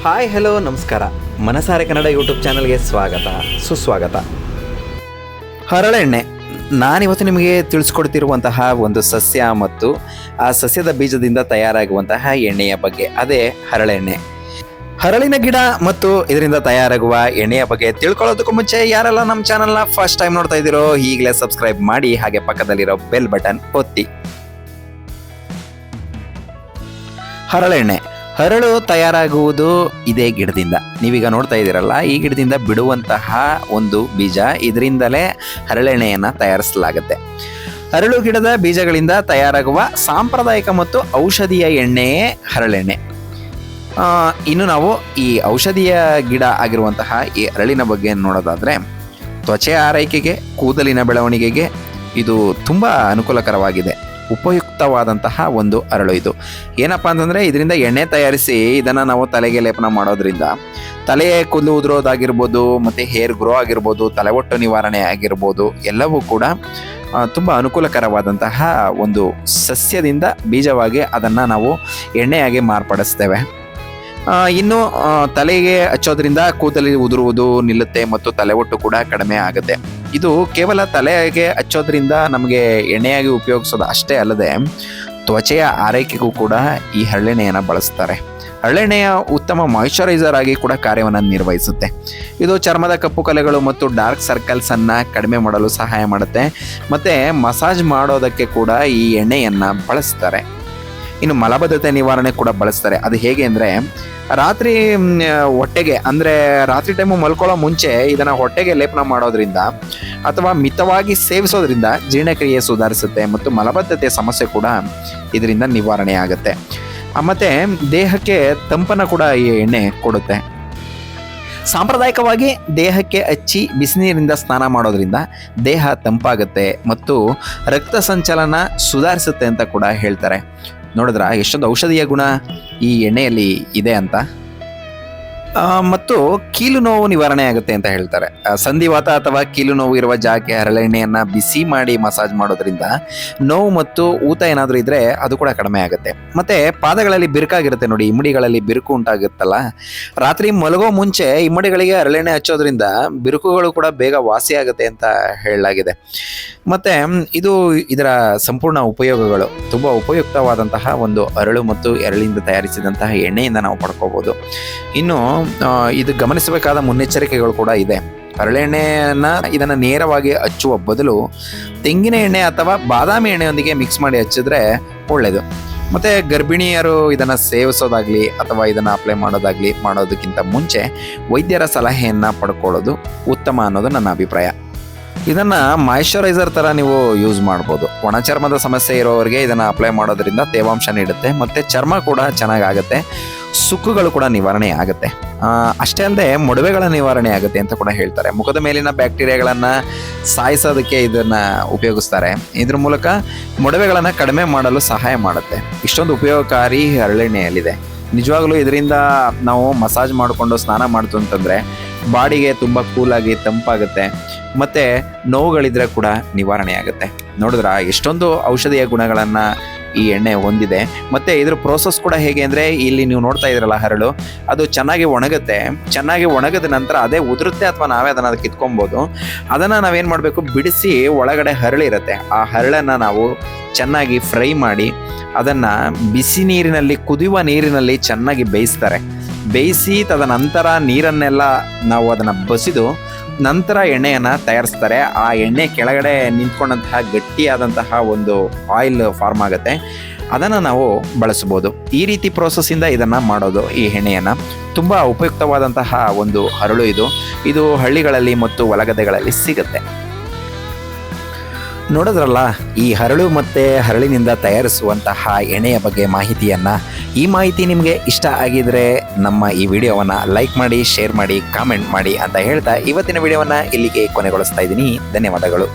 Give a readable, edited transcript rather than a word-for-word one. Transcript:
Hi hello ನಮಸ್ಕಾರ. ಮನಸಾರೆ Kannada YouTube ಚಾನಲ್ಗೆ ಸ್ವಾಗತ ಸುಸ್ವಾಗತ. ಹರಳೆಣ್ಣೆ ನಾನಿವತ್ತು ನಿಮಗೆ ತಿಳಿಸ್ಕೊಡ್ತಿರುವಂತಹ ಒಂದು ಸಸ್ಯ ಮತ್ತು ಆ ಸಸ್ಯದ ಬೀಜದಿಂದ ತಯಾರಾಗುವಂತಹ ಎಣ್ಣೆಯ ಬಗ್ಗೆ, ಅದೇ ಹರಳೆಣ್ಣೆ. ಹರಳಿನ ಗಿಡ ಮತ್ತು ಇದರಿಂದ ತಯಾರಾಗುವ ಎಣ್ಣೆಯ ಬಗ್ಗೆ ತಿಳ್ಕೊಳ್ಳೋದಕ್ಕೂ ಮುಂಚೆ ಯಾರೆಲ್ಲ ನಮ್ಮ ಚಾನಲ್ನ ಫಸ್ಟ್ ಟೈಮ್ ನೋಡ್ತಾ ಇದ್ದೀರೋ ಈಗಲೇ ಸಬ್ಸ್ಕ್ರೈಬ್ ಮಾಡಿ, ಹಾಗೆ ಪಕ್ಕದಲ್ಲಿರೋ ಬೆಲ್ ಬಟನ್ ಒತ್ತಿ. ಹರಳೆಣ್ಣೆ ಹರಳು ತಯಾರಾಗುವುದು ಇದೇ ಗಿಡದಿಂದ. ನೀವೀಗ ನೋಡ್ತಾ ಇದ್ದೀರಲ್ಲ, ಈ ಗಿಡದಿಂದ ಬಿಡುವಂತಹ ಒಂದು ಬೀಜ, ಇದರಿಂದಲೇ ಹರಳೆಣ್ಣೆಯನ್ನು ತಯಾರಿಸಲಾಗುತ್ತೆ. ಹರಳು ಗಿಡದ ಬೀಜಗಳಿಂದ ತಯಾರಾಗುವ ಸಾಂಪ್ರದಾಯಿಕ ಮತ್ತು ಔಷಧೀಯ ಎಣ್ಣೆಯೇ ಹರಳೆಣ್ಣೆ. ಇನ್ನು ನಾವು ಈ ಔಷಧೀಯ ಗಿಡ ಆಗಿರುವಂತಹ ಈ ಹರಳಿನ ಬಗ್ಗೆ ನೋಡೋದಾದರೆ, ತ್ವಚೆಯ ಆರೈಕೆಗೆ, ಕೂದಲಿನ ಬೆಳವಣಿಗೆಗೆ ಇದು ತುಂಬ ಅನುಕೂಲಕರವಾಗಿದೆ. ಉಪಯುಕ್ತವಾದಂತಹ ಒಂದು ಹರಳು ಇದು. ಏನಪ್ಪ ಅಂತಂದರೆ, ಇದರಿಂದ ಎಣ್ಣೆ ತಯಾರಿಸಿ ಇದನ್ನು ನಾವು ತಲೆಗೆ ಲೇಪನ ಮಾಡೋದ್ರಿಂದ ತಲೆಯ ಕೂದಲು ಉದುರೋದಾಗಿರ್ಬೋದು, ಮತ್ತು ಹೇರ್ ಗ್ರೋ ಆಗಿರ್ಬೋದು, ತಲೆಹೊಟ್ಟು ನಿವಾರಣೆ ಆಗಿರ್ಬೋದು, ಎಲ್ಲವೂ ಕೂಡ ತುಂಬ ಅನುಕೂಲಕರವಾದಂತಹ ಒಂದು ಸಸ್ಯದಿಂದ ಬೀಜವಾಗಿ ಅದನ್ನು ನಾವು ಎಣ್ಣೆಯಾಗಿ ಮಾರ್ಪಡಿಸ್ತೇವೆ. ಇನ್ನು ತಲೆಗೆ ಹಚ್ಚೋದ್ರಿಂದ ಕೂದಲು ಉದುರುವುದು ನಿಲ್ಲುತ್ತೆ ಮತ್ತು ತಲೆಹೊಟ್ಟು ಕೂಡ ಕಡಿಮೆ ಆಗುತ್ತೆ. ಇದು ಕೇವಲ ತಲೆಗೆ ಹಚ್ಚೋದ್ರಿಂದ ನಮಗೆ ಎಣ್ಣೆಯಾಗಿ ಉಪಯೋಗಿಸೋದು ಅಷ್ಟೇ ಅಲ್ಲದೆ, ತ್ವಚೆಯ ಆರೈಕೆಗೂ ಕೂಡ ಈ ಹರಳೆಣ್ಣೆಯನ್ನು ಬಳಸ್ತಾರೆ. ಹರಳೆಣ್ಣೆಯ ಉತ್ತಮ ಮಾಯಿಶ್ಚರೈಸರ್ ಆಗಿ ಕೂಡ ಕಾರ್ಯವನ್ನು ನಿರ್ವಹಿಸುತ್ತೆ. ಇದು ಚರ್ಮದ ಕಪ್ಪು ಕಲೆಗಳು ಮತ್ತು ಡಾರ್ಕ್ ಸರ್ಕಲ್ಸನ್ನು ಕಡಿಮೆ ಮಾಡಲು ಸಹಾಯ ಮಾಡುತ್ತೆ. ಮತ್ತು ಮಸಾಜ್ ಮಾಡೋದಕ್ಕೆ ಕೂಡ ಈ ಎಣ್ಣೆಯನ್ನು ಬಳಸ್ತಾರೆ. ಇನ್ನು ಮಲಬದ್ಧತೆ ನಿವಾರಣೆ ಕೂಡ ಬಳಸ್ತಾರೆ. ಅದು ಹೇಗೆ ಅಂದರೆ, ರಾತ್ರಿ ಹೊಟ್ಟೆಗೆ, ಅಂದರೆ ರಾತ್ರಿ ಟೈಮು ಮಲ್ಕೊಳ್ಳೋ ಮುಂಚೆ ಇದನ್ನು ಹೊಟ್ಟೆಗೆ ಲೇಪನ ಮಾಡೋದ್ರಿಂದ ಅಥವಾ ಮಿತವಾಗಿ ಸೇವಿಸೋದ್ರಿಂದ ಜೀರ್ಣಕ್ರಿಯೆ ಸುಧಾರಿಸುತ್ತೆ ಮತ್ತು ಮಲಬದ್ಧತೆ ಸಮಸ್ಯೆ ಕೂಡ ಇದರಿಂದ ನಿವಾರಣೆ ಆಗುತ್ತೆ. ಮತ್ತು ದೇಹಕ್ಕೆ ತಂಪನ್ನು ಕೂಡ ಈ ಎಣ್ಣೆ ಕೊಡುತ್ತೆ. ಸಾಂಪ್ರದಾಯಿಕವಾಗಿ ದೇಹಕ್ಕೆ ಹಚ್ಚಿ ಬಿಸಿನೀರಿಂದ ಸ್ನಾನ ಮಾಡೋದ್ರಿಂದ ದೇಹ ತಂಪಾಗುತ್ತೆ ಮತ್ತು ರಕ್ತ ಸಂಚಲನ ಸುಧಾರಿಸುತ್ತೆ ಅಂತ ಕೂಡ ಹೇಳ್ತಾರೆ. ನೋಡಿದ್ರ ಎಷ್ಟೊಂದು ಔಷಧೀಯ ಗುಣ ಈ ಎಣ್ಣೆಯಲ್ಲಿ ಇದೆ ಅಂತ. ಮತ್ತು ಕೀಲು ನೋವು ನಿವಾರಣೆ ಆಗುತ್ತೆ ಅಂತ ಹೇಳ್ತಾರೆ. ಸಂಧಿವಾತ ಅಥವಾ ಕೀಲು ನೋವು ಇರುವ ಜಾಗಕ್ಕೆ ಹರಳೆಣ್ಣೆಯನ್ನು ಬಿಸಿ ಮಾಡಿ ಮಸಾಜ್ ಮಾಡೋದ್ರಿಂದ ನೋವು ಮತ್ತು ಊತ ಏನಾದರೂ ಇದ್ದರೆ ಅದು ಕೂಡ ಕಡಿಮೆ ಆಗುತ್ತೆ. ಮತ್ತು ಪಾದಗಳಲ್ಲಿ ಬಿರುಕಾಗಿರುತ್ತೆ ನೋಡಿ, ಇಮ್ಮಡಿಗಳಲ್ಲಿ ಬಿರುಕು ಉಂಟಾಗುತ್ತಲ್ಲ, ರಾತ್ರಿ ಮಲಗೋ ಮುಂಚೆ ಇಮ್ಮಡಿಗಳಿಗೆ ಹರಳೆಣ್ಣೆ ಹಚ್ಚೋದ್ರಿಂದ ಬಿರುಕುಗಳು ಕೂಡ ಬೇಗ ವಾಸಿಯಾಗುತ್ತೆ ಅಂತ ಹೇಳಲಾಗಿದೆ. ಮತ್ತು ಇದರ ಸಂಪೂರ್ಣ ಉಪಯೋಗಗಳು ತುಂಬ ಉಪಯುಕ್ತವಾದಂತಹ ಒಂದು ಹರಳು ಮತ್ತು ಎರಳಿಂದ ತಯಾರಿಸಿದಂತಹ ಎಣ್ಣೆಯಿಂದ ನಾವು ಪಡ್ಕೋಬೋದು. ಇನ್ನು ಇದು ಗಮನಿಸಬೇಕಾದ ಮುನ್ನೆಚ್ಚರಿಕೆಗಳು ಕೂಡ ಇದೆ. ಇದನ್ನು ನೇರವಾಗಿ ಹಚ್ಚುವ ಬದಲು ತೆಂಗಿನ ಎಣ್ಣೆ ಅಥವಾ ಬಾದಾಮಿ ಎಣ್ಣೆಯೊಂದಿಗೆ ಮಿಕ್ಸ್ ಮಾಡಿ ಹಚ್ಚಿದ್ರೆ ಒಳ್ಳೆಯದು. ಮತ್ತು ಗರ್ಭಿಣಿಯರು ಇದನ್ನು ಸೇವಿಸೋದಾಗಲಿ ಅಥವಾ ಇದನ್ನು ಅಪ್ಲೈ ಮಾಡೋದಕ್ಕಿಂತ ಮುಂಚೆ ವೈದ್ಯರ ಸಲಹೆಯನ್ನು ಪಡ್ಕೊಳ್ಳೋದು ಉತ್ತಮ ಅನ್ನೋದು ನನ್ನ ಅಭಿಪ್ರಾಯ. ಇದನ್ನು ಮಾಯಿಶ್ಚರೈಸರ್ ಥರ ನೀವು ಯೂಸ್ ಮಾಡ್ಬೋದು. ಒಣ ಚರ್ಮದ ಸಮಸ್ಯೆ ಇರೋರಿಗೆ ಇದನ್ನು ಅಪ್ಲೈ ಮಾಡೋದ್ರಿಂದ ತೇವಾಂಶ ನೀಡುತ್ತೆ ಮತ್ತು ಚರ್ಮ ಕೂಡ ಚೆನ್ನಾಗಾಗುತ್ತೆ, ಸುಕ್ಕುಗಳು ಕೂಡ ನಿವಾರಣೆ ಆಗುತ್ತೆ. ಅಷ್ಟೇ ಅಲ್ಲದೆ ಮೊಡವೆಗಳ ನಿವಾರಣೆ ಆಗುತ್ತೆ ಅಂತ ಕೂಡ ಹೇಳ್ತಾರೆ. ಮುಖದ ಮೇಲಿನ ಬ್ಯಾಕ್ಟೀರಿಯಾಗಳನ್ನು ಸಾಯಿಸೋದಕ್ಕೆ ಇದನ್ನು ಉಪಯೋಗಿಸ್ತಾರೆ. ಇದ್ರ ಮೂಲಕ ಮೊಡವೆಗಳನ್ನು ಕಡಿಮೆ ಮಾಡಲು ಸಹಾಯ ಮಾಡುತ್ತೆ. ಇಷ್ಟೊಂದು ಉಪಯೋಗಕಾರಿ ಹರಳೆಣ್ಣೆಯಲ್ಲಿದೆ. ನಿಜವಾಗ್ಲೂ ಇದರಿಂದ ನಾವು ಮಸಾಜ್ ಮಾಡಿಕೊಂಡು ಸ್ನಾನ ಮಾಡ್ತು ಅಂತಂದರೆ ಬಾಡಿಗೆ ತುಂಬ ಕೂಲಾಗಿ ತಂಪಾಗುತ್ತೆ ಮತ್ತು ನೋವುಗಳಿದ್ರೆ ಕೂಡ ನಿವಾರಣೆ ಆಗುತ್ತೆ. ನೋಡಿದ್ರ ಎಷ್ಟೊಂದು ಔಷಧೀಯ ಗುಣಗಳನ್ನು ಈ ಎಣ್ಣೆ ಹೊಂದಿದೆ. ಮತ್ತು ಇದ್ರ ಪ್ರೋಸೆಸ್ ಕೂಡ ಹೇಗೆ ಅಂದರೆ, ಇಲ್ಲಿ ನೀವು ನೋಡ್ತಾ ಇದ್ರಲ್ಲ ಹರಳು, ಅದು ಚೆನ್ನಾಗಿ ಒಣಗುತ್ತೆ. ಚೆನ್ನಾಗಿ ಒಣಗಿದ ನಂತರ ಅದೇ ಉದುರುತ್ತೆ ಅಥವಾ ನಾವೇ ಅದನ್ನು ಕಿತ್ಕೊಬೋದು. ಅದನ್ನು ನಾವೇನು ಮಾಡಬೇಕು, ಬಿಡಿಸಿ ಒಳಗಡೆ ಹರಳಿರುತ್ತೆ, ಆ ಹರಳನ್ನು ನಾವು ಚೆನ್ನಾಗಿ ಫ್ರೈ ಮಾಡಿ ಅದನ್ನು ಬಿಸಿ ನೀರಿನಲ್ಲಿ, ಕುದಿಯುವ ನೀರಿನಲ್ಲಿ ಚೆನ್ನಾಗಿ ಬೇಯಿಸಿ ತದನಂತರ ನೀರನ್ನೆಲ್ಲ ನಾವು ಅದನ್ನು ಬಸಿದು ನಂತರ ಎಣ್ಣೆಯನ್ನು ತಯಾರಿಸ್ತಾರೆ. ಆ ಎಣ್ಣೆ ಕೆಳಗಡೆ ನಿಂತ್ಕೊಂಡಂತಹ ಗಟ್ಟಿಯಾದಂತಹ ಒಂದು ಆಯಿಲ್ ಫಾರ್ಮ್ ಆಗುತ್ತೆ, ಅದನ್ನು ನಾವು ಬಳಸ್ಬೋದು. ಈ ರೀತಿ ಪ್ರೋಸೆಸ್ಸಿಂದ ಇದನ್ನು ಮಾಡೋದು. ಈ ಎಣ್ಣೆಯನ್ನು ತುಂಬ ಉಪಯುಕ್ತವಾದಂತಹ ಒಂದು ಹರಳು ಇದು ಹಳ್ಳಿಗಳಲ್ಲಿ ಮತ್ತು ಹೊಲಗದ್ದೆಗಳಲ್ಲಿ ಸಿಗುತ್ತೆ. ನೋಡಿದ್ರಲ್ಲ ಈ ಹರಳು ಮತ್ತು ಹರಳಿನಿಂದ ತಯಾರಿಸುವಂತಹ ಎಣ್ಣೆಯ ಬಗ್ಗೆ ಮಾಹಿತಿಯನ್ನು. ಈ ಮಾಹಿತಿ ನಿಮಗೆ ಇಷ್ಟ ಆಗಿದರೆ ನಮ್ಮ ಈ ವಿಡಿಯೋವನ್ನು ಲೈಕ್ ಮಾಡಿ, ಶೇರ್ ಮಾಡಿ, ಕಾಮೆಂಟ್ ಮಾಡಿ ಅಂತ ಹೇಳ್ತಾ ಇವತ್ತಿನ ವಿಡಿಯೋವನ್ನು ಇಲ್ಲಿಗೆ ಕೊನೆಗೊಳಿಸ್ತಾ ಇದ್ದೀನಿ. ಧನ್ಯವಾದಗಳು.